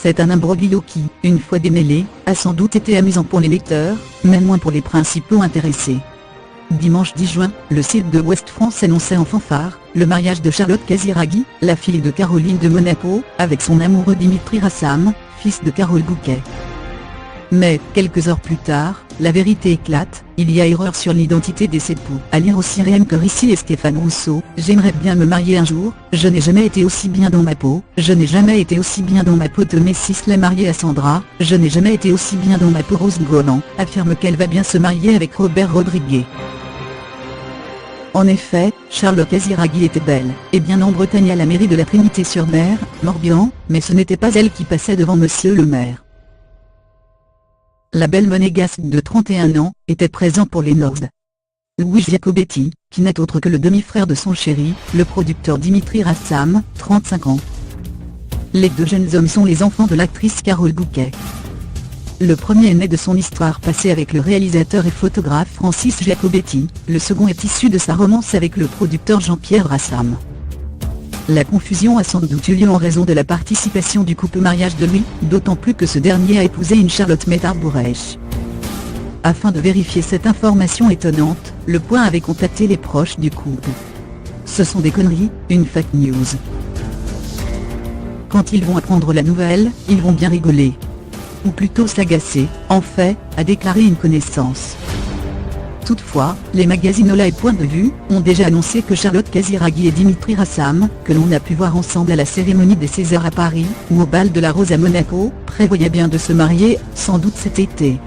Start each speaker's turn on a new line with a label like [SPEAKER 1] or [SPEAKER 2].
[SPEAKER 1] C'est un imbroglio qui, une fois démêlé, a sans doute été amusant pour les lecteurs, mais moins pour les principaux intéressés. Dimanche 10 juin, le site de Ouest France annonçait en fanfare le mariage de Charlotte Casiraghi, la fille de Caroline de Monaco, avec son amoureux Dimitri Rassam, fils de Carole Bouquet. Mais, quelques heures plus tard, la vérité éclate, il y a erreur sur l'identité des époux. À lire aussi Réem Corissi et Stéphane Rousseau, j'aimerais bien me marier un jour, je n'ai jamais été aussi bien dans ma peau, je n'ai jamais été aussi bien dans ma peau. Tomé Sisley marié à Sandra, je n'ai jamais été aussi bien dans ma peau. Rose Golan affirme qu'elle va bien se marier avec Robert Rodriguez. En effet, Charlotte Casiraghi était belle, et bien en Bretagne à la mairie de la Trinité-sur-Mer, Morbihan, mais ce n'était pas elle qui passait devant monsieur le maire. La belle monégasque de 31 ans, était présente pour les noces. Louis Giacobetti, qui n'est autre que le demi-frère de son chéri, le producteur Dimitri Rassam, 35 ans. Les deux jeunes hommes sont les enfants de l'actrice Carole Bouquet. Le premier est né de son histoire passée avec le réalisateur et photographe Francis Giacobetti, le second est issu de sa romance avec le producteur Jean-Pierre Rassam. La confusion a sans doute eu lieu en raison de la participation du couple au mariage de Louis, d'autant plus que ce dernier a épousé une Charlotte Métard-Bourèche. Afin de vérifier cette information étonnante, Le Point avait contacté les proches du couple. Ce sont des conneries, une fake news. Quand ils vont apprendre la nouvelle, ils vont bien rigoler. Ou plutôt s'agacer, en fait, a déclaré une connaissance. Toutefois, les magazines Ola et Point de Vue ont déjà annoncé que Charlotte Casiraghi et Dimitri Rassam, que l'on a pu voir ensemble à la cérémonie des Césars à Paris, ou au bal de la Rose à Monaco, prévoyaient bien de se marier, sans doute cet été.